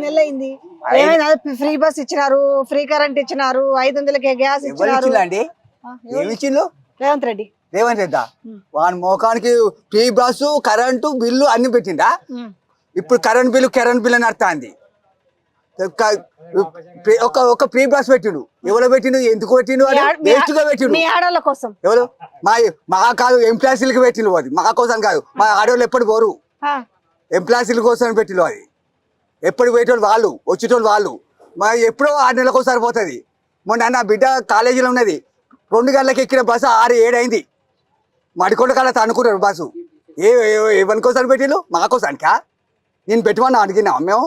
నెలైంది ఏమైనా free bus ఇచ్చినారు, free current ఇచ్చినారు, 500కే గ్యాస్ ఇచ్చినారు. రేవంత్ రెడ్డి వాని మోకానికి ఫ్రీ బస్సు కరెంటు బిల్లు అన్ని పెట్టిందా. ఇప్పుడు కరెంట్ బిల్లు అని అర్థంది. ఒక ఫ్రీ బస్ పెట్టిండు. ఎవరు పెట్టిండు, ఎందుకు పెట్టిండు, వేస్ట్ గా పెట్టిండు. మీ ఆడోళ్ళ కోసం ఎవరు మా కాదు ఎంప్లాయీలకు పెట్టిండు. అది మా కోసం కాదు. మా ఆడవాళ్ళు ఎప్పుడు పోరు, ఎంప్లాయీల కోసం పెట్టిండు. అది ఎప్పుడు పోయేటోళ్ళు వాళ్ళు, వచ్చేటోళ్ళు వాళ్ళు. మా ఎప్పుడో 6 నెలలకు ఒకసారి పోతుంది. మొన్న నా బిడ్డ కాలేజీలో ఉన్నది, 2 గంటలకు ఎక్కిన బస్సు 6-7 అయింది. మడికొండ కాడ అనుకున్నారు బస్సు. ఎవరి కోసం పెట్టిండు, మా కోసానికా? నేను పెట్టమన్నా అడిగినావు మేము?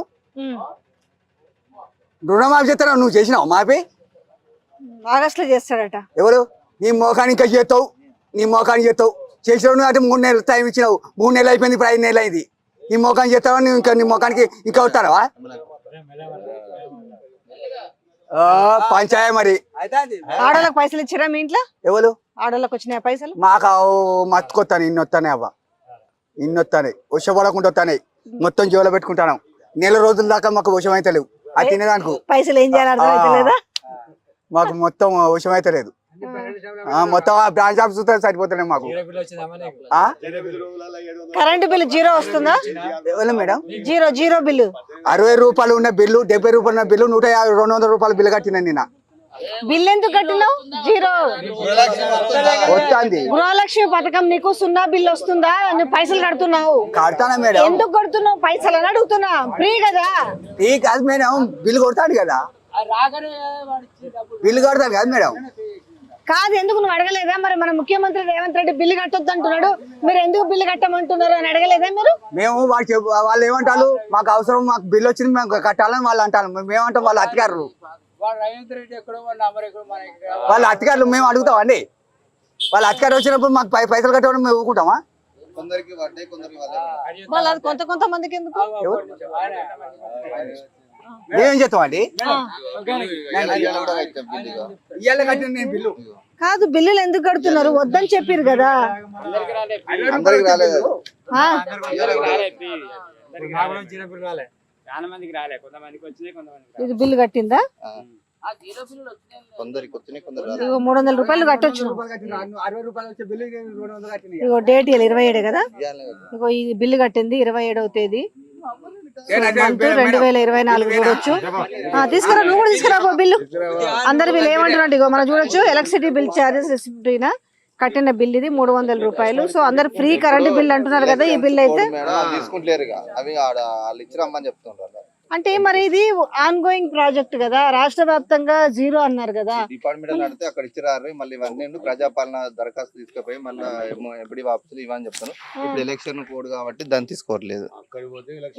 రుణమాఫీ చేస్తావు, నువ్వు చేసినావు మాఫీ? ఆగస్టులో చేస్తాడట. ఎవరు? నీ మోకానికి ఇంకా చేస్తావు, నీ మోకానికి చేస్తావు. చేసినావు అంటే 3 నెలలు టైం ఇచ్చినావు. 3 నెలలు అయిపోయింది, ఇప్పుడు 5 నెలలు అయింది. నీ మోకానికి చేస్తావా? నువ్వు ఇంకా నీ మోకానికి ఇంకా వస్తావా? పంచాయ మరి. ఆడోళ్ళకి పైసలు ఇచ్చిరా మీ ఇంట్లో? ఎవరు? ఆడోళ్ళకి వచ్చినాయి పైసలు? మాకు మత్తుకొస్తాను, ఇన్నొస్తానే అవ్వ, ఇన్నొస్తానే. వర్షపడకుండా వస్తానే. మొత్తం జోలో పెట్టుకుంటాను. నెల రోజుల దాకా మాకు వర్షం అయితే లేవు. అది తినేదానికి పైసలు ఏం చేయాలి అర్థమైతలేదా? మాకు మొత్తం వర్షం అయితే లేదు. మొత్తం బ్రాంచ్ ఆఫీస్ సరిపోతున్నాయి మాకు. కరెంటు బిల్లు జీరో వస్తుందా మేడం? Zero bill. 60 రూపాయలు ఉన్న బిల్లు, 70 రూపాయలు ఉన్న బిల్లు, 150, 200 రూపాయల బిల్లు కట్టినా నిన్న. బిల్లు ఎందుకు కట్టినావు? జీరో వస్తుంది. గృహలక్ష్మి పథకం నీకు 0 బిల్లు వస్తుందా? నువ్వు పైసలు కడుతున్నావు. కడతానా మేడం? ఎందుకు కడుతున్నావు? పైసలు అని అడుగుతున్నా. ఫ్రీ కదా? ఫ్రీ కాదు మేడం, బిల్లు కొడతాడు కదా. బిల్లు కొడతాడు కదా మేడం. కాదు, ఎందుకు నువ్వు అడగలేదా? మరి మన ముఖ్యమంత్రి రేవంత్ రెడ్డి బిల్లు కట్టొద్దు అంటున్నాడు, మీరు ఎందుకు బిల్లు కట్టమంటున్నారు అని అడగలేదా మీరు? మేము వాళ్ళు ఏమంటారు, మాకు అవసరం, మాకు బిల్లు వచ్చింది మేము కట్టాలని వాళ్ళు అంటారు. మేమంటాం వాళ్ళు అధికారులు, వాళ్ళ అధికారులు. మేము అడుగుతామండి, వాళ్ళ అధికారులు వచ్చినప్పుడు మాకు పైసలు కట్టడం మేము ఊరుకుంటామా? కొంతమందికి ఎందుకు? మేమేం చేస్తామండి? కాదు, బిల్లులు ఎందుకు కడుతున్నారు? వద్దని చెప్పారు కదా. ఇది బిల్లు కట్టిందా? 300 రూపాయలు కట్టొచ్చు. ఇగో డేట్ 27 కదా. ఇగో ఈ బిల్లు కట్టింది 27వ తేదీ 2024 చూడొచ్చు. తీసుకురా, నువ్వు కూడా తీసుకురా బిల్లు. అందరి బిల్లు ఏమంటున్నట్టు ఇగో మనం చూడొచ్చు. ఎలక్ట్రిసిటీ బిల్ చార్జెస్ రిసిప్ట్ కట్టిన బిల్ ఇది 300 రూపాయలు. సో అందరు ఫ్రీ కరెంట్ బిల్ అంటున్నారు కదా. ఈ బిల్ అయితే అంటే మరి ఇది ఆన్ గోయింగ్ ప్రాజెక్ట్ కదా, రాష్ట్ర వ్యాప్తంగా జీరో అన్నారు కదా. డిపార్ట్మెంట్ నడితే అక్కడ ఇచ్చిరారు. మళ్ళీ ఇవన్నీ ప్రజాపాలన దరఖాస్తు తీసుకుపోయి మళ్ళీ ఎప్పుడు వాపసులు ఇవని చెప్తాను. ఇప్పుడు ఎలక్షన్ కోడ్ కాబట్టి దాన్ని తీసుకోవట్లేదు.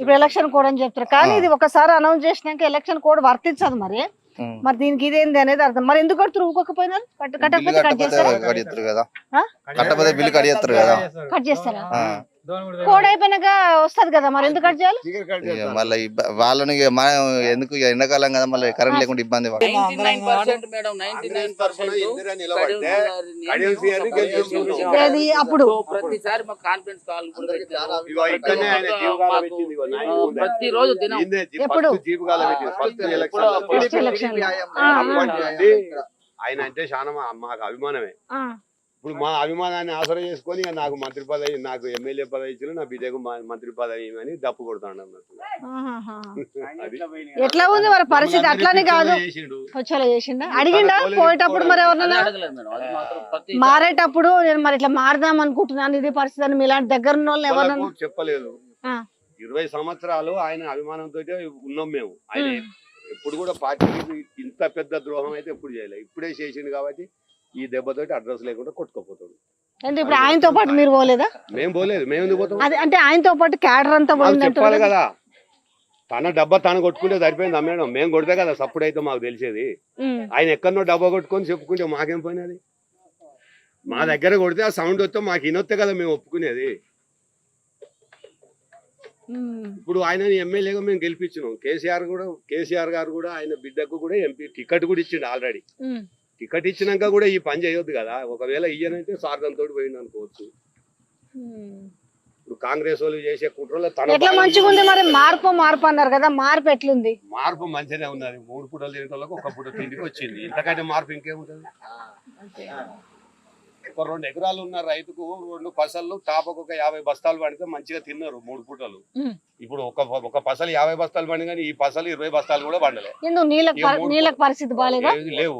ఇప్పుడు ఎలక్షన్ కోడ్ అని చెప్తారు, కానీ ఇది ఒకసారి అనౌన్స్ చేసినాక ఎలక్షన్ కోడ్ వర్తించదు. మరి దీనికి ఇదేంది అనేది అర్థం. మరి ఎందుకు కడుతున్నారు? ఊకొకపోయినా కట్టకపోతే కట్ చేస్తారు కదా, కట్టకపోతే బిల్లు కట్ చేస్తారు కదా. కట్ చేస్తారా? కోడ్ అయిపోయినాక వస్తుంది కదా, మరి ఎందుకు కట్ చేయాలి? మళ్ళీ వాళ్ళని ఎందుకు ఎండాకాలం కదా, మళ్ళీ కరెంట్ లేకుండా ఇబ్బంది. అప్పుడు ఆయన అంటే చాలా మాకు అభిమానమే. ఇప్పుడు మా అభిమానాన్ని ఆసరా చేసుకొని నాకు మంత్రి పదవి, నాకు ఎమ్మెల్యే పదవి ఇచ్చిన, నా బిడ్డకు మంత్రి పదవి అని దప్పు కొడతాడు అన్నట్టు. ఎట్లా ఉంది మరి పరిస్థితి? అట్లానే కాదు, వచ్చేలా చేసిండా? అడిగిండా పోయేటప్పుడు? మరి ఎవరన్నా మారేటప్పుడు నేను మరి ఇట్లా మారదాం అనుకుంటున్నాను, ఇది పరిస్థితి అని మీలాంటి దగ్గర ఉన్న వాళ్ళు ఎవరన్నా చెప్పలేదు. 20 సంవత్సరాలు ఆయన అభిమానంతో ఉన్నాం మేము. ఆయన ఎప్పుడు కూడా పార్టీకి ఇంత పెద్ద ద్రోహం అయితే ఎప్పుడు చేయలేదు. ఇప్పుడే చేసిండు కాబట్టి ఈ దెబ్బతోటి అడ్రస్ లేకుండా కొట్టుకోపోతాడు. ఇప్పుడు ఆయనతో పాటు మీరు పోలేదా? మేము పోలేదు. మేము ఎందుకు పోతాం? అంటే ఆయనతో పాటు క్యాడర్ అంతా చెప్పాలి కదా. తన డబ్బా తను కొట్టుకుంటే సరిపోయింది అమ్మేడం. మేము కొడితే కదా సప్పుడు అయితే మాకు తెలిసేది. ఆయన ఎక్కడనో డబ్బా కొట్టుకొని చెప్పుకుంటే మాకేం పోయినది? మా దగ్గర కొడితే ఆ సౌండ్ వస్తే మాకు ఇనొస్తే కదా మేము ఒప్పుకునేది. ఇప్పుడు ఆయన ఎమ్మెల్యేగా మేము గెలిపించినాం. కేసీఆర్ గారు కూడా ఆయన బిడ్డకు కూడా ఎంపీ టికెట్ కూడా ఇచ్చిండు ఆల్రెడీ. టికెట్ ఇచ్చినాక కూడా ఈ పని చేయొద్దు కదా. ఒకవేళ ఇయ్యనంటే స్వార్థంతో పోయింది అనుకోవచ్చు. ఇప్పుడు కాంగ్రెస్ వాళ్ళు చేసే కుట్రలో ఎట్లా మంచిగా ఉంది మరి? మార్పు అన్నారు కదా, మార్పు ఎట్లుంది? మార్పు మంచిగానే ఉన్నది. 3 పూటలు తినేటోళ్ళకి 1 పూట తిండికి వచ్చింది. ఇంతకంటే మార్పు ఇంకేముంటది? ఒక 2 ఎకరాలు ఉన్న రైతుకు 2 పసళ్ళు టాపకు ఒక 50 బస్తాలు పడితే మంచిగా తిన్నారు 3 పూటలు. ఇప్పుడు ఒక పసలు 50 బస్తాలు పండి కానీ ఈ పసలు 20 బస్తాలు కూడా పండలే. నీళ్ళకి పరిస్థితి బాగాలేదా? లేవు.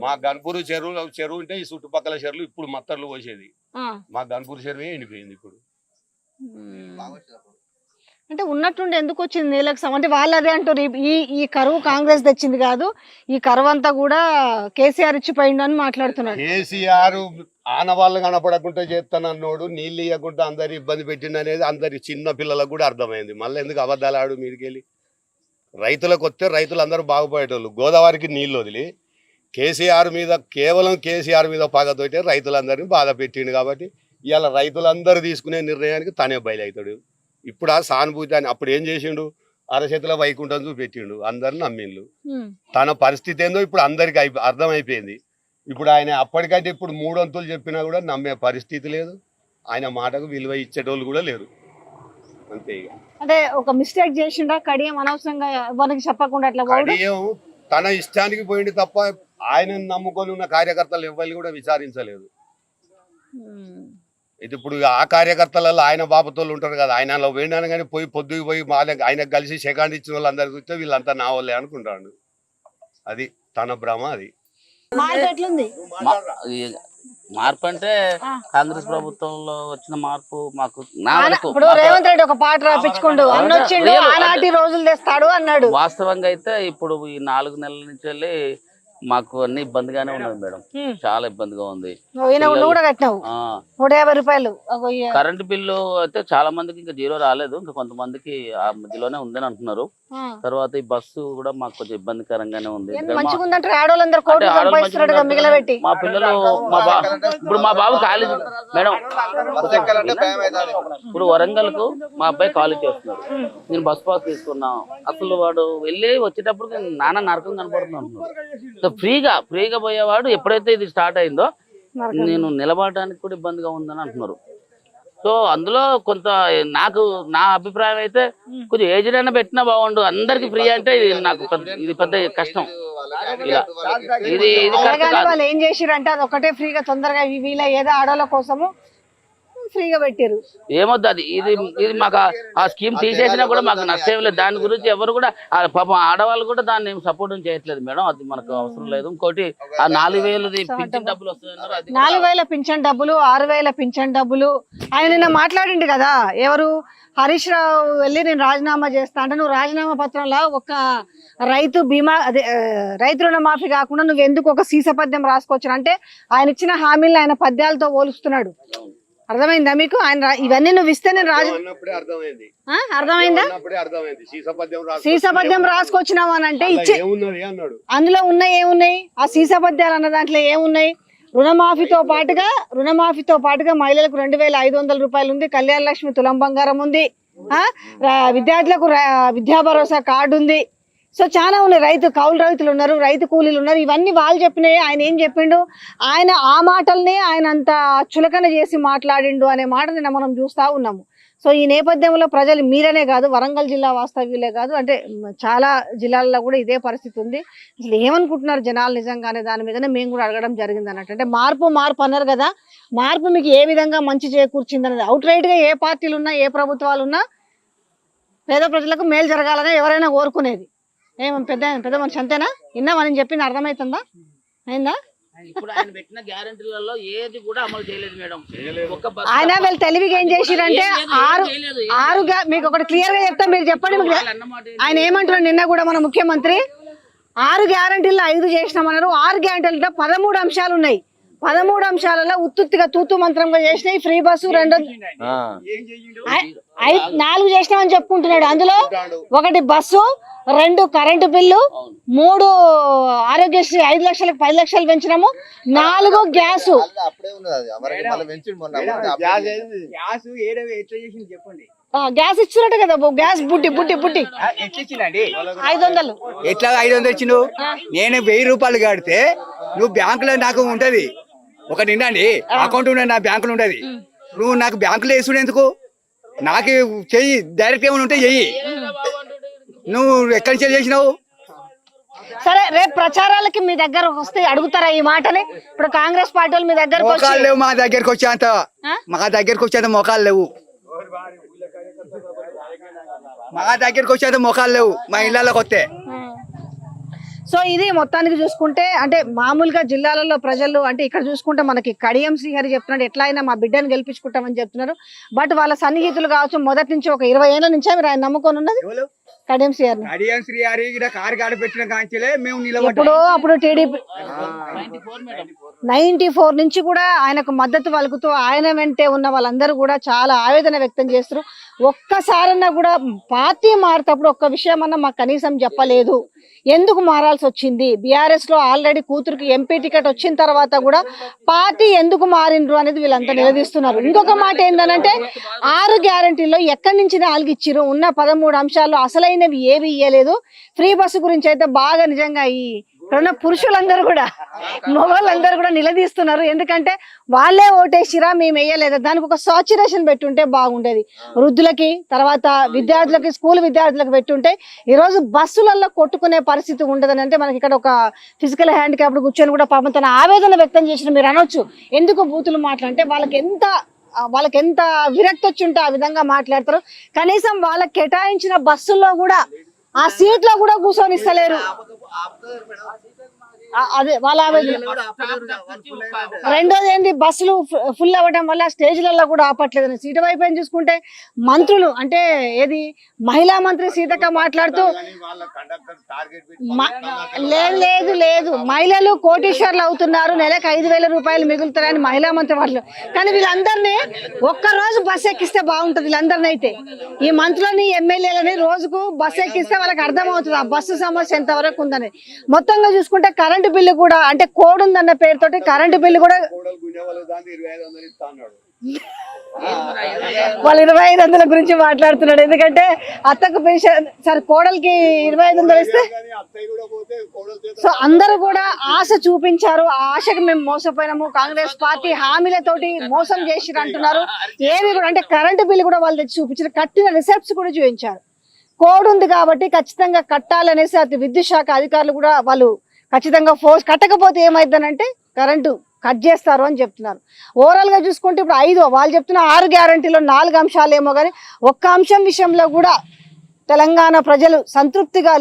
మా గన్పూర్ చెరువు ఉంటే ఈ చుట్టుపక్కల చెరువులు ఇప్పుడు మత్తర్లు పోసేది. మా గన్పూర్ చెరువే ఎండిపోయింది ఇప్పుడు. అంటే ఉన్నట్టుండి ఎందుకు వచ్చింది నీళ్ళకి అంటే వాళ్ళు అదే అంటారు, ఈ కరువు కాంగ్రెస్ తెచ్చింది కాదు, ఈ కరువు అంతా కూడా కేసీఆర్ ఇచ్చిపోయిండు అని మాట్లాడుతున్నారు. కేసీఆర్ ఆనవాళ్ళు కనపడకుండా చేస్తానన్నోడు నీళ్ళు ఇవ్వకుండా అందరు ఇబ్బంది పెట్టిండు అనేది అందరి చిన్న పిల్లలకు కూడా అర్థమైంది. మళ్ళీ ఎందుకు అబద్ధాలు ఆడు మీదికెళ్ళి? రైతులకు వస్తే రైతులు అందరూ బాగుపడేటోళ్ళు. గోదావరికి నీళ్ళు వదిలి కేవలం కేసీఆర్ మీద పగతోటే రైతులందరినీ బాధ పెట్టిండు. కాబట్టి ఇవాళ రైతులందరూ తీసుకునే నిర్ణయానికి తనే బయలవుతాడు. ఇప్పుడు ఆ సానుభూతి అని అప్పుడు ఏం చేసిండు? అరచేతిలో వైకుంఠం చూపెట్టిండు, అందరిని నమ్మిండు. తన పరిస్థితి ఏందో ఇప్పుడు అందరికి అర్థమైపోయింది. ఇప్పుడు ఆయన అప్పటికంటే ఇప్పుడు 3 వంతులు చెప్పినా కూడా నమ్మే పరిస్థితి లేదు. ఆయన మాటకు విలువ ఇచ్చేటోళ్ళు కూడా లేరు. అంతే. ఇక అంటే ఒక మిస్టేక్ చేసిండా కడియం? అనవసరంగా మనకి చెప్పకుండా అట్లా కడియం తన ఇష్టానికి పోయింది తప్ప ఆయన నమ్ముకొని ఉన్న కార్యకర్తలు ఎవరిని కూడా విచారించలేదు. ఇది ఇప్పుడు ఆ కార్యకర్తలలో ఆయన బాపతోళ్ళు ఉంటారు కదా, ఆయన పోయినాను కానీ పొద్దుకు పోయి ఆయనకు కలిసి సెకండ్ ఇచ్చిన వాళ్ళు అందరు చూస్తే వీళ్ళంతా నా వాళ్ళే అనుకుంటాడు. అది తన భ్రమ. అది మార్పు అంటే కాంగ్రెస్ ప్రభుత్వంలో వచ్చిన మార్పు మాకు ఇప్పుడు రేవంత్ రెడ్డి ఒక పాట రాపించుకుంటూ అన్నొచ్చిండు ఆనాటి రోజులు తెస్తాడు అన్నాడు. వాస్తవంగా అయితే ఇప్పుడు ఈ 4 నెలల నుంచి వెళ్ళి మాకు అన్ని ఇబ్బందిగానే ఉన్నది మేడం, చాలా ఇబ్బందిగా ఉంది. 150 రూపాయలు కరెంట్ బిల్లు అయితే చాలా మందికి ఇంకా 0 రాలేదు, ఇంకా కొంతమందికి ఆ మధ్యలోనే ఉందని అంటున్నారు. తర్వాత ఈ బస్సు కూడా మాకు కొంచెం ఇబ్బందికరంగానే ఉంది. మా పిల్లలు ఇప్పుడు మా బాబు కాలేజ్ మేడం, ఇప్పుడు వరంగల్ కు మా అబ్బాయి కాలేజ్ చేస్తున్నాడు. నేను బస్ పాస్ తీసుకున్నా. అసలు వాడు వెళ్ళి వచ్చేటప్పుడు నాన్న నరకం కనపడుతుంది అంటున్నాడు. ఫ్రీగా పోయేవాడు ఎప్పుడైతే ఇది స్టార్ట్ అయిందో నేను నిలబడడానికి కూడా ఇబ్బందిగా ఉందని అంటున్నారు. సో అందులో కొంత నా అభిప్రాయం అయితే కొంచెం ఏజ్డ్ అయినా పెట్టినా బాగుండు. అందరికి ఫ్రీ అంటే ఇది పెద్ద కష్టం. ఇలా ఇది వాళ్ళు ఏం చేసిరంటే అది ఒకటే ఫ్రీగా తొందరగా వీళ్ళ ఏదో ఆడోళ్ళ కోసము ఫ్రీగా పెట్టారు. ఏమొద్దు అది ఇది మాకు ఆ స్కీమ్ తీసేసినా కూడా మాకు నష్టం లేదు. దాని గురించి ఎవరు కూడా పాపం ఆడవాళ్ళు కూడా దాన్ని సపోర్ట్ చేయట్లేదు మేడం. అది మనకు అవసరం లేదు. ఇంకోటి ఆ 4,000 పింఛన్ డబ్బులు వస్తున్నారు. 4,000 పింఛన్ డబ్బులు, 6,000 పింఛన్ డబ్బులు. ఆయన నిన్న మాట్లాడిండు కదా, ఎవరు హరీష్ రావు వెళ్ళి నేను రాజీనామా చేస్తా అంటే, నువ్వు రాజీనామా పత్రంలో ఒక రైతు బీమా అదే రైతు రుణమాఫీ కాకుండా నువ్వు ఎందుకు ఒక సీస పద్యం రాసుకోవచ్చు అంటే ఆయన ఇచ్చిన హామీలను ఆయన పద్యాలతో పోలుస్తున్నాడు. అర్థమైందా మీకు? ఆయన ఇవన్నీ నువ్వు ఇస్తే నేను అర్థమైందా? సీసపద్యం రాసుకొచ్చినావు అని అంటే ఇచ్చి అందులో ఉన్నాయి ఏమున్నాయి? ఆ సీసపద్యాలు అన్న దాంట్లో ఏమున్నాయి? రుణమాఫీతో పాటుగా మహిళలకు 2,500 రూపాయలు ఉంది. కళ్యాణ లక్ష్మి తులం బంగారం ఉంది. విద్యార్థులకు విద్యా భరోసా కార్డు ఉంది. సో చాలా ఉన్నాయి. కౌలు రైతులు ఉన్నారు, రైతు కూలీలు ఉన్నారు. ఇవన్నీ వాళ్ళు చెప్పినాయి. ఆయన ఏం చెప్పిండు? ఆయన ఆ మాటల్ని ఆయన అంత చులకన చేసి మాట్లాడిండు అనే మాట నిన్న మనం చూస్తూ ఉన్నాము. సో ఈ నేపథ్యంలో ప్రజలు మీరనే కాదు, వరంగల్ జిల్లా వాస్తవ్యులే కాదు, అంటే చాలా జిల్లాల్లో కూడా ఇదే పరిస్థితి ఉంది. అసలు ఏమనుకుంటున్నారు జనాలు నిజంగానే? దాని మీదనే మేము కూడా అడగడం జరిగింది అన్నట్టు. అంటే మార్పు అన్నారు కదా, మార్పు మీకు ఏ విధంగా మంచి చేకూర్చింది అనేది అవుట్ రైట్గా ఏ పార్టీలు ఉన్నా ఏ ప్రభుత్వాలు ఉన్నా పేద ప్రజలకు మేలు జరగాలని ఎవరైనా కోరుకునేది. ఏమో పెద్ద మనిషి అంతేనా? విన్నామని చెప్పింది అర్థమవుతుందా? అయిందా? ఆయన వీళ్ళు తెలివిగా ఏం చేసిరంటే మీకు ఒకటి క్లియర్ గా చెప్తా, మీరు చెప్పండి. ఆయన ఏమంటున్నారు? నిన్న కూడా మన ముఖ్యమంత్రి 6 గ్యారంటీల్లో 5 చేసినామన్నారు. 6 గ్యారంటీల్లో 13 అంశాలు ఉన్నాయి. 13 అంశాలలో ఉత్తుత్తిగా తూతు మంత్రంగా చేసినాయి. ఫ్రీ బస్సు 4 చేసినామని చెప్పుకుంటున్నాడు. అందులో 1 బస్సు, 2 కరెంటు బిల్లు, 3 ఆరోగ్యశ్రీ 5 లక్షలకు 10 లక్షలు పెంచినాము, 4 గ్యాస్. గ్యాస్ ఇచ్చినట్టు కదా, గ్యాస్ బుట్టి 500 ఎట్లా 500 ఇచ్చిండు? నేను 1000 రూపాయలు కడితే నువ్వు బ్యాంకులో నాకు ఉంటది ఒకటి నిండండి అకౌంట్ ఉన్నది, నా బ్యాంకులో ఉంటది. నువ్వు నాకు బ్యాంకులో వేసుడు ఎందుకు? నాకు చెయ్యి, డైరెక్ట్ ఏమైనా ఉంటే చెయ్యి. నువ్వు ఎక్కడి నుంచి చేసినావు? సరే రేపు ప్రచారాలకి మీ దగ్గర వస్తే అడుగుతారా ఈ మాటని? ఇప్పుడు కాంగ్రెస్ పార్టీ వాళ్ళు మీ దగ్గరకు వచ్చి మోకాలు లేవు మా దగ్గరకు వచ్చేంత, మా దగ్గరకు వచ్చేంత మోకాలు లేవు, మా దగ్గరకు వచ్చేంత మోకాలు లేవు మా ఇళ్ళకి వస్తే. సో ఇది మొత్తానికి చూసుకుంటే అంటే మామూలుగా జిల్లాలలో ప్రజలు అంటే ఇక్కడ చూసుకుంటే మనకి కడియం శ్రీహరి చెప్తున్నాడు ఎట్లా అయినా మా బిడ్డను గెలిపించుకుంటామని చెప్తున్నారు. బట్ వాళ్ళ సన్నిహితులు కావచ్చు మొదటి నుంచి ఒక 20 ఏళ్ల నుంచే మీరు ఆయన నమ్ముకొని ఉన్నది కడియం శ్రీహరి. కడియం శ్రీహరి కారు గాడి పెట్టిన కాంచెలే మేము ఎప్పుడో అప్పుడు టీడీపీ 94 నుంచి కూడా ఆయనకు మద్దతు పలుకుతూ ఆయన వెంటే ఉన్న వాళ్ళందరూ కూడా చాలా ఆవేదన వ్యక్తం చేస్తారు. ఒక్కసారన్నా కూడా పార్టీ మారేటప్పుడు ఒక్క విషయం అన్నా మాకు కనీసం చెప్పలేదు, ఎందుకు మారాల్సి వచ్చింది? బీఆర్ఎస్ లో ఆల్రెడీ కూతురికి ఎంపీ టికెట్ వచ్చిన తర్వాత కూడా పార్టీ ఎందుకు మారిండ్రు అనేది వీళ్ళంతా నిలదీస్తున్నారు. ఇంకొక మాట ఏంటంటే 6 గ్యారంటీల్లో ఎక్కడి నుంచి 4 ఇచ్చిరు, ఉన్న 13 అంశాల్లో అసలైనవి ఏవి ఇయ్యలేదు. ఫ్రీ బస్సు గురించి అయితే బాగా నిజంగా ఇక్కడున్న పురుషులందరూ కూడా మగవాళ్ళందరూ కూడా నిలదీస్తున్నారు. ఎందుకంటే వాళ్ళే ఓటేసిరా మేము వేయలేదా, దానికి ఒక సాచురేషన్ పెట్టుంటే బాగుండేది. వృద్ధులకి తర్వాత విద్యార్థులకి స్కూల్ విద్యార్థులకు పెట్టుంటే ఈరోజు బస్సులలో కొట్టుకునే పరిస్థితి ఉండదని. అంటే మనకి ఇక్కడ ఒక ఫిజికల్ హ్యాండిక్యాప్డ్ కూర్చొని కూడా పాపం తన ఆవేదన వ్యక్తం చేసిన మీరు అనొచ్చు ఎందుకు బూతులు మాట్లాడంటే వాళ్ళకి ఎంత విరక్తి వచ్చి ఉంటే ఆ విధంగా మాట్లాడతారు. కనీసం వాళ్ళకి కేటాయించిన బస్సుల్లో కూడా ఆ సీట్ లో కూడా కూర్చొని ఇస్తలేరు. అదే వాళ్ళ రెండోది ఏంటి, బస్సులు ఫుల్ అవ్వడం వల్ల స్టేజ్లలో కూడా ఆపట్లేదని. సీటు వైపు ఏం చూసుకుంటే మంత్రులు అంటే ఏది మహిళా మంత్రి సీతక్క మాట్లాడుతూ లేదు మహిళలు కోటీశ్వర్లు అవుతున్నారు, నెలకు 5,000 రూపాయలు మిగులుతారని మహిళా మంత్రి వాళ్ళు. కానీ వీళ్ళందరినీ ఒక్కరోజు బస్సు ఎక్కిస్తే బాగుంటది. వీళ్ళందరినీ అయితే ఈ మంత్రులని ఎమ్మెల్యేలని రోజుకు బస్సు ఎక్కిస్తే వాళ్ళకి అర్థమవుతుంది ఆ బస్సు సమస్య ఎంతవరకు ఉందని. మొత్తంగా చూసుకుంటే కరెంటు బిల్లు కూడా అంటే కోడ్ ఉందన్న పేరుతోటి కరెంటు బిల్లు కూడా వాళ్ళు 2500 గురించి మాట్లాడుతున్నాడు. ఎందుకంటే అత్తకు పెన్షన్ సరే కోడలికి 2500 ఇస్తే సో అందరూ కూడా ఆశ చూపించారు. ఆ ఆశకు మేము మోసపోయినాము, కాంగ్రెస్ పార్టీ హామీలతోటి మోసం చేసి అంటున్నారు. ఏమి కూడా అంటే కరెంటు బిల్లు కూడా వాళ్ళు తెచ్చి చూపించారు, కట్టిన రిసెప్ట్స్ కూడా చూపించారు. కోడ్ ఉంది కాబట్టి ఖచ్చితంగా కట్టాలనేసి అటు విద్యుత్ శాఖ అధికారులు కూడా వాళ్ళు ఖచ్చితంగా ఫోర్స్ కట్టకపోతే ఏమైందనంటే కరెంటు కట్ చేస్తారు అని చెప్తున్నారు. ఓవరాల్ గా చూసుకుంటే ఇప్పుడు వాళ్ళు చెప్తున్న 6 గ్యారంటీలో 4 అంశాలేమో కానీ ఒక్క అంశం విషయంలో కూడా తెలంగాణ ప్రజలు సంతృప్తిగా